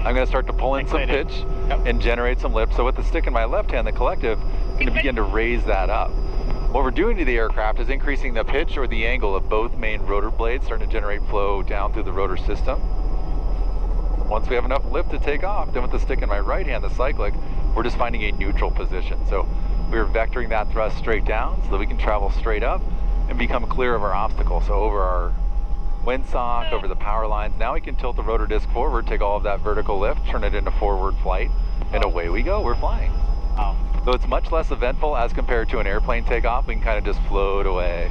I'm going to start to pull in some pitch and generate some lift. So with the stick in my left hand, the collective, I'm going to begin to raise that up. What we're doing to the aircraft is increasing the pitch or the angle of both main rotor blades, starting to generate flow down through the rotor system. Once we have enough lift to take off, then with the stick in my right hand, the cyclic, we're just finding a neutral position. So we're vectoring that thrust straight down so that we can travel straight up and become clear of our obstacle. So over our windsock, over the power lines, now we can tilt the rotor disc forward, take all of that vertical lift, turn it into forward flight, and away we go, we're flying. So it's much less eventful as compared to an airplane takeoff. We can kind of just float away.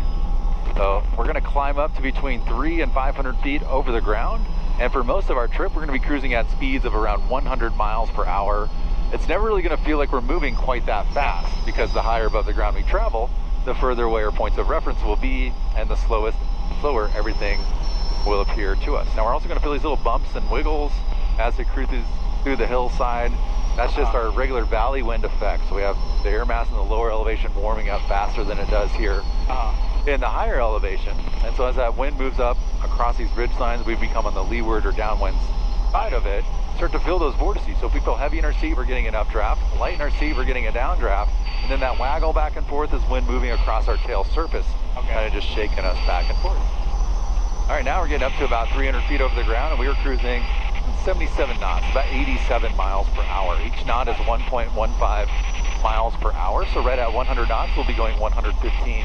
So we're going to climb up to between 300 and 500 feet over the ground. And for most of our trip, we're going to be cruising at speeds of around 100 miles per hour. It's never really going to feel like we're moving quite that fast, because the higher above the ground we travel, the further away our points of reference will be, and the slower everything will appear to us. Now we're also going to feel these little bumps and wiggles as we cruise through the hillside. That's just our regular valley wind effect. So we have the air mass in the lower elevation warming up faster than it does here in the higher elevation. And so as that wind moves up across these ridge lines, we become on the leeward or downwind side of it, start to feel those vortices. So if we feel heavy in our seat, we're getting an updraft. Light in our seat, we're getting a downdraft. And then that waggle back and forth is wind moving across our tail surface, kind of just shaking us back and forth. All right, now we're getting up to about 300 feet over the ground, and we were cruising 77 knots, about 87 miles per hour. Each knot is 1.15 miles per hour. So right at 100 knots, we'll be going 115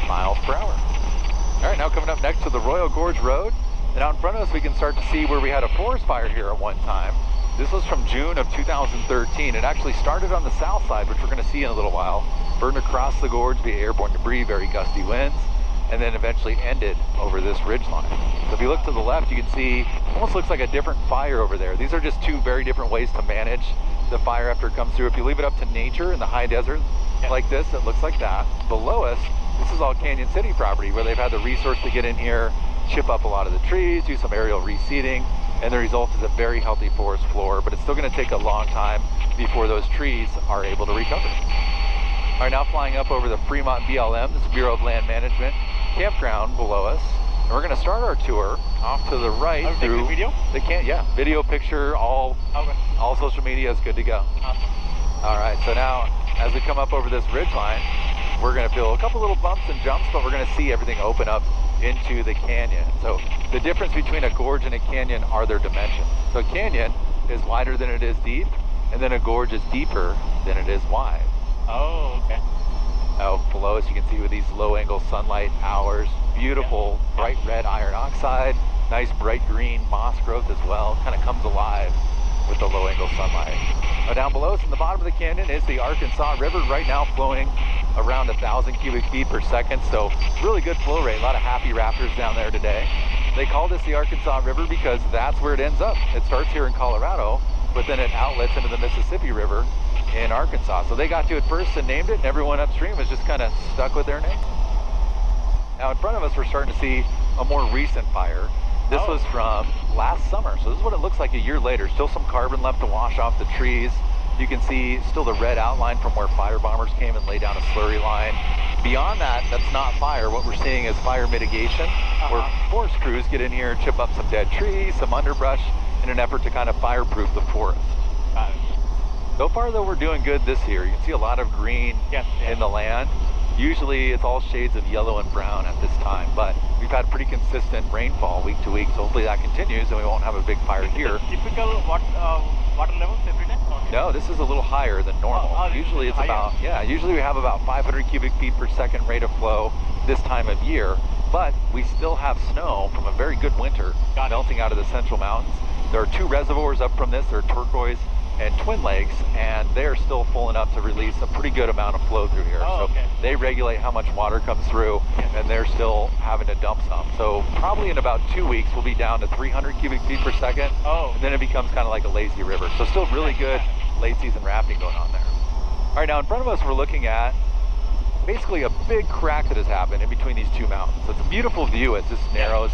miles per hour. All right, now coming up next to the Royal Gorge Road. And out in front of us, we can start to see where we had a forest fire here at one time. This was from June of 2013. It actually started on the south side, which we're going to see in a little while. Burned across the gorge via airborne debris, very gusty winds, and then eventually ended over this ridge line. So if you look to the left, you can see almost looks like a different fire over there. These are just two very different ways to manage the fire after it comes through. If you leave it up to nature in the high desert like this, it looks like that. Below us, this is all Canyon City property where they've had the resource to get in here, chip up a lot of the trees, do some aerial reseeding, and the result is a very healthy forest floor, but it's still going to take a long time before those trees are able to recover. All right, now flying up over the Fremont BLM, this Bureau of Land Management campground below us. And we're going to start our tour off to the right through video? Video, picture, all social media is good to go. All right, so now as we come up over this ridge line, we're going to feel a couple little bumps and jumps, but we're going to see everything open up into the canyon. So the difference between a gorge and a canyon are their dimensions. So a canyon is wider than it is deep, and then a gorge is deeper than it is wide. Oh, okay. Now below us you can see with these low angle sunlight hours, beautiful bright red iron oxide, nice bright green moss growth as well, kind of comes alive with the low angle sunlight. Now down below us in the bottom of the canyon is the Arkansas River, right now flowing around 1,000 cubic feet per second, so really good flow rate. A lot of happy raptors down there today. They call this the Arkansas River because that's where it ends up. It starts here in Colorado, but then it outlets into the Mississippi River in Arkansas. So they got to it first and named it, and everyone upstream is just kind of stuck with their name. Now in front of us, we're starting to see a more recent fire. This was from last summer, so this is what it looks like a year later. Still some carbon left to wash off the trees. You can see still the red outline from where fire bombers came and laid down a slurry line. Beyond that, that's not fire. What we're seeing is fire mitigation, where forest crews get in here and chip up some dead trees, some underbrush, in an effort to kind of fireproof the forest. So far though, we're doing good this year. You can see a lot of green in the land. Usually it's all shades of yellow and brown at this time, but we've had pretty consistent rainfall week to week, so hopefully that continues and we won't have a big fire here. Typical water levels every day? No, this is a little higher than normal. Usually it's about, usually we have about 500 cubic feet per second rate of flow this time of year, but we still have snow from a very good winter melting out of the central mountains. There are two reservoirs up from this. They're Turquoise and Twin Lakes, and they're still full enough to release a pretty good amount of flow through here. They regulate how much water comes through, and they're still having to dump some. So probably in about 2 weeks, we'll be down to 300 cubic feet per second, and then it becomes kind of like a lazy river. So still really good late season rafting going on there. All right, now in front of us, we're looking at basically a big crack that has happened in between these two mountains. So it's a beautiful view as this narrows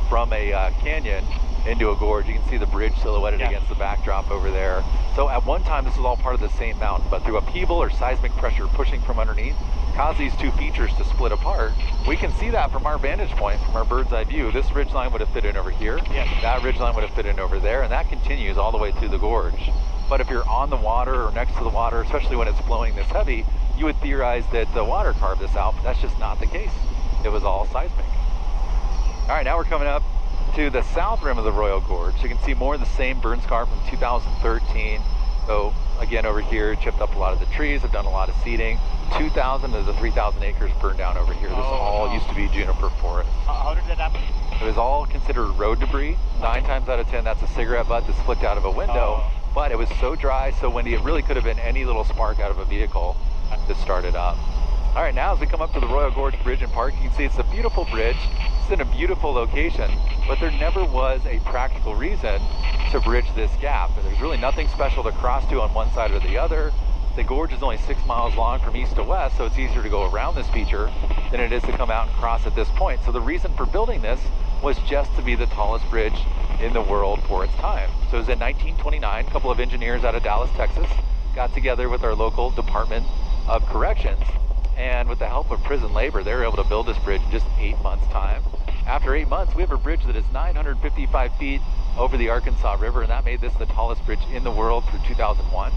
from a canyon into a gorge. You can see the bridge silhouetted against the backdrop over there. So at one time, this was all part of the same mountain, but through upheaval or seismic pressure pushing from underneath, cause these two features to split apart. We can see that from our vantage point, from our bird's eye view. This ridgeline would have fit in over here. Yes. That ridgeline would have fit in over there, and that continues all the way through the gorge. But if you're on the water or next to the water, especially when it's flowing this heavy, you would theorize that the water carved this out, but that's just not the case. It was all seismic. All right, now we're coming up to the south rim of the Royal Gorge. You can see more of the same burn scar from 2013. So again, over here, chipped up a lot of the trees, have done a lot of seeding. 2,000 of the 3,000 acres burned down over here. This all used to be juniper forest. How did that happen? It was all considered road debris. 9 times out of 10, that's a cigarette butt that's flicked out of a window. But it was so dry, so windy, it really could have been any little spark out of a vehicle that started up. All right, now as we come up to the Royal Gorge Bridge and Park, you can see it's a beautiful bridge. It's in a beautiful location, but there never was a practical reason to bridge this gap. And there's really nothing special to cross to on one side or the other. The gorge is only 6 miles long from east to west, so it's easier to go around this feature than it is to come out and cross at this point. So the reason for building this was just to be the tallest bridge in the world for its time. So it was in 1929, a couple of engineers out of Dallas, Texas, got together with our local Department of Corrections, and with the help of prison labor, they were able to build this bridge in just 8 months' time. After 8 months, we have a bridge that is 955 feet over the Arkansas River, and that made this the tallest bridge in the world through 2001.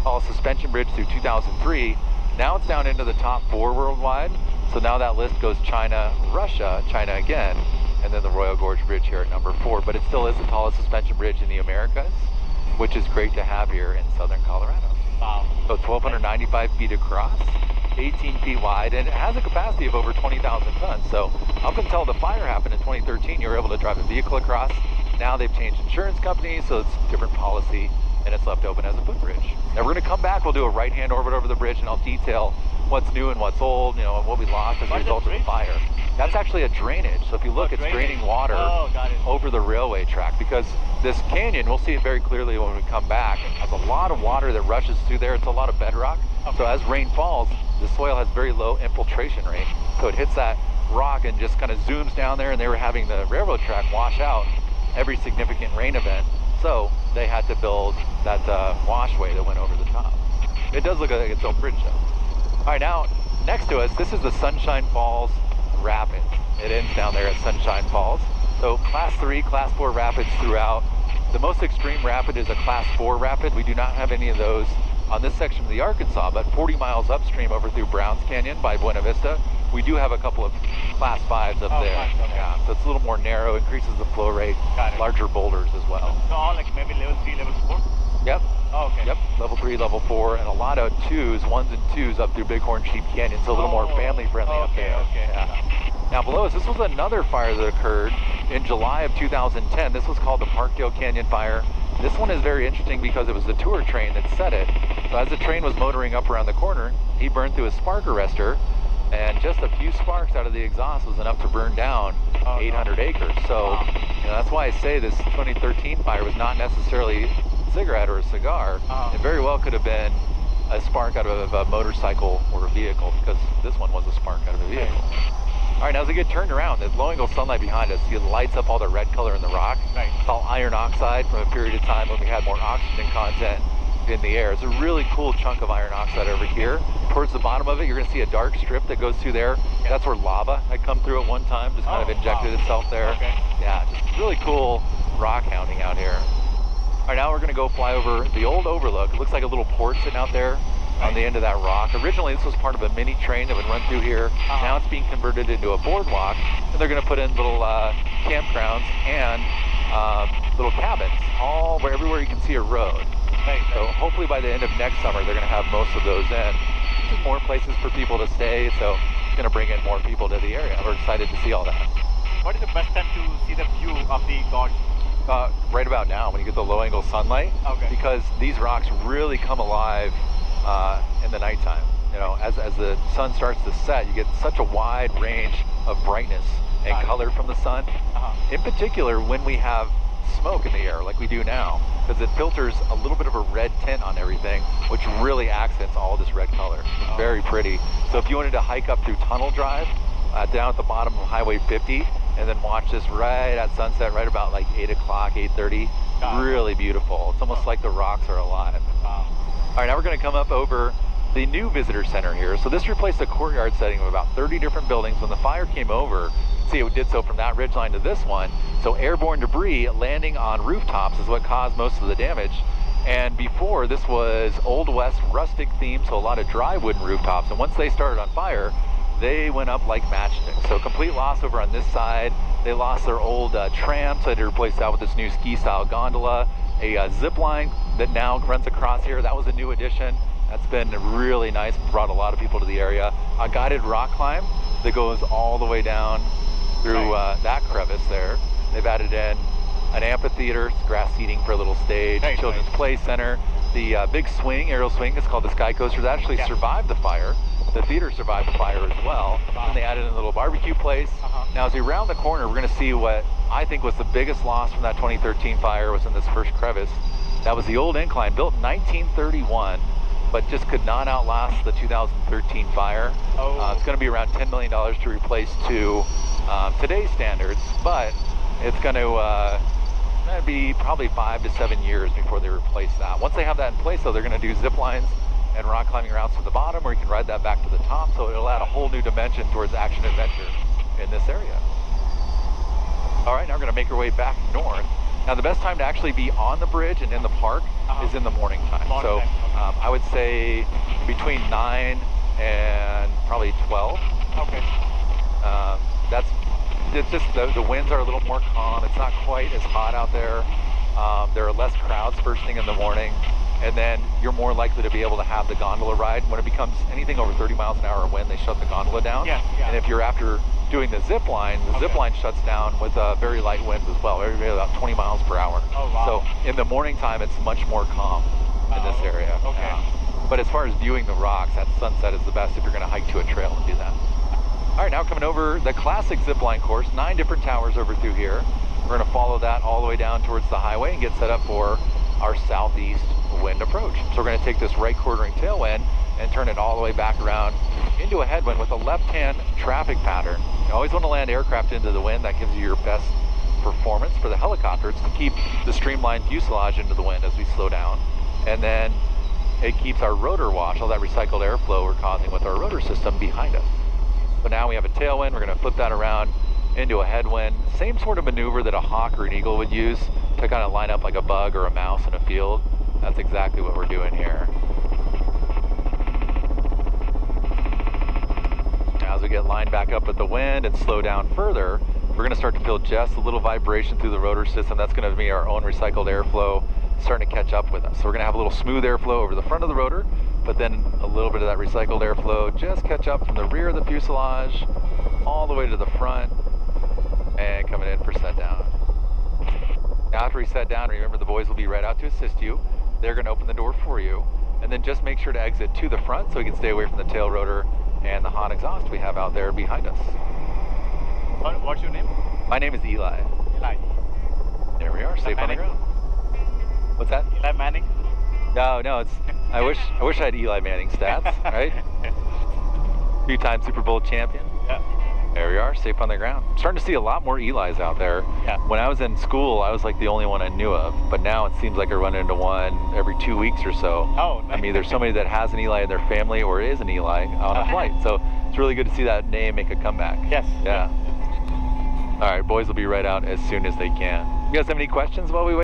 Tallest suspension bridge through 2003. Now it's down into the top 4 worldwide. So now that list goes China, Russia, China again, and then the Royal Gorge Bridge here at number 4. But it still is the tallest suspension bridge in the Americas, which is great to have here in southern Colorado. Wow. So 1,295 feet across, 18 feet wide, and it has a capacity of over 20,000 tons. So up until the fire happened in 2013, you were able to drive a vehicle across. Now they've changed insurance companies, so it's different policy, and it's left open as a footbridge. Now we're gonna come back, we'll do a right-hand orbit over the bridge, and I'll detail what's new and what's old, and what we lost as a result of the fire. That's actually a drainage. So if you look, it's draining water over the railway track, because this canyon, we'll see it very clearly when we come back, it has a lot of water that rushes through there. It's a lot of bedrock. So as rain falls, the soil has very low infiltration rate. So it hits that rock and just kind of zooms down there, and they were having the railroad track wash out every significant rain event. So they had to build that washway that went over the top. It does look like its own bridge though. All right, now next to us, this is the Sunshine Falls Rapid. It ends down there at Sunshine Falls. So class 3, class 4 rapids throughout. The most extreme rapid is a class 4 rapid. We do not have any of those on this section of the Arkansas, but 40 miles upstream over through Browns Canyon by Buena Vista, we do have a couple of class 5s up there. Nice, okay. Yeah, so it's a little more narrow, increases the flow rate, larger boulders as well. So all like maybe level 3, level 4? Yep. Oh, okay. Yep, level 3, level 4, and a lot of 1s and 2s up through Bighorn Sheep Canyon, so a little more family friendly up there. Okay. Yeah. Now below us, this was another fire that occurred in July of 2010. This was called the Parkdale Canyon Fire. This one is very interesting because it was the tour train that set it. So as the train was motoring up around the corner, he burned through a spark arrestor, and just a few sparks out of the exhaust was enough to burn down 800 acres. So that's why I say this 2013 fire was not necessarily a cigarette or a cigar. It very well could have been a spark out of a motorcycle or a vehicle, because this one was a spark out of a vehicle. All right, now as we get turned around, the low angle sunlight behind us, it lights up all the red color in the rock. Right. It's all iron oxide from a period of time when we had more oxygen content in the air. It's a really cool chunk of iron oxide over here. Towards the bottom of it, you're gonna see a dark strip that goes through there. Yeah. That's where lava had come through at one time, just kind of injected itself there. Okay. Yeah, just really cool rock hounding out here. All right, now we're gonna go fly over the old overlook. It looks like a little port sitting out there on the end of that rock. Originally, this was part of a mini train that would run through here. Now it's being converted into a boardwalk, and they're going to put in little campgrounds and little cabins everywhere you can see a road. Right. So hopefully by the end of next summer, they're going to have most of those in. Just more places for people to stay, so it's going to bring in more people to the area. We're excited to see all that. What is the best time to see the view of the gorge? Right about now, when you get the low angle sunlight, because these rocks really come alive in the nighttime. As the sun starts to set, you get such a wide range of brightness and color from the sun. In particular, when we have smoke in the air like we do now, because it filters a little bit of a red tint on everything, which really accents all this red color. It's very pretty. So if you wanted to hike up through Tunnel Drive, down at the bottom of Highway 50, and then watch this right at sunset, right about like 8 o'clock, 8:30, really beautiful. It's almost like the rocks are alive. All right, now we're going to come up over the new visitor center here. So this replaced a courtyard setting of about 30 different buildings. When the fire came over, see, it did so from that ridgeline to this one. So airborne debris landing on rooftops is what caused most of the damage. And before, this was Old West rustic theme, so a lot of dry wooden rooftops. And once they started on fire, they went up like matchsticks. So complete loss over on this side. They lost their old tram, so they had to replace that with this new ski-style gondola. A zip line that now runs across here. That was a new addition. That's been really nice, brought a lot of people to the area. A guided rock climb that goes all the way down through that crevice there. They've added in an amphitheater, grass seating for a little stage, children's play center. The big swing, aerial swing, is called the Sky Coaster. That actually survived the fire. The theater survived the fire as well. And they added in a little barbecue place. Now as we round the corner, we're gonna see what I think was the biggest loss from that 2013 fire was in this first crevice. That was the old incline, built in 1931, but just could not outlast the 2013 fire. It's gonna be around $10 million to replace to today's standards, but it's gonna be probably 5 to 7 years before they replace that. Once they have that in place, though, they're gonna do zip lines and rock climbing routes to the bottom, where you can ride that back to the top, so it'll add a whole new dimension towards action adventure in this area. All right, now we're gonna make our way back north. Now the best time to actually be on the bridge and in the park is in the morning time. So I would say between 9 and probably 12. Okay. It's just the winds are a little more calm. It's not quite as hot out there. There are less crowds first thing in the morning. And then you're more likely to be able to have the gondola ride. When it becomes anything over 30 miles an hour wind, they shut the gondola down. And if you're after doing the zip line, shuts down with very light winds as well, maybe about 20 miles per hour. So in the morning time, it's much more calm in this area. But as far as viewing the rocks, that sunset is the best if you're gonna hike to a trail and do that. All right, now coming over the classic zip line course, 9 different towers over through here. We're gonna follow that all the way down towards the highway and get set up for our southeast wind approach. So we're going to take this right quartering tailwind and turn it all the way back around into a headwind with a left-hand traffic pattern. You always want to land aircraft into the wind. That gives you your best performance. For the helicopters, to keep the streamlined fuselage into the wind as we slow down. And then it keeps our rotor wash, all that recycled airflow we're causing with our rotor system, behind us. So now we have a tailwind. We're going to flip that around into a headwind. Same sort of maneuver that a hawk or an eagle would use to kind of line up like a bug or a mouse in a field. That's exactly what we're doing here. Now as we get lined back up with the wind and slow down further, we're going to start to feel just a little vibration through the rotor system. That's going to be our own recycled airflow starting to catch up with us. So we're going to have a little smooth airflow over the front of the rotor, but then a little bit of that recycled airflow just catch up from the rear of the fuselage all the way to the front and coming in for set down. Now after we set down, remember the boys will be right out to assist you. They're going to open the door for you, and then just make sure to exit to the front so we can stay away from the tail rotor and the hot exhaust we have out there behind us. What's your name? My name is Eli. Eli. There we are, safe on the ground. What's that? Eli Manning? No, it's. I wish I had Eli Manning stats, right? 2-time Super Bowl champion. Yeah. There we are, safe on the ground. I'm starting to see a lot more Elis out there. Yeah. When I was in school, I was like the only one I knew of, but now it seems like I run into one every 2 weeks or so. Oh, nice. I mean, there's somebody that has an Eli in their family or is an Eli on a flight, so it's really good to see that name make a comeback. Yes. Yeah. All right, boys will be right out as soon as they can. You guys have any questions while we wait?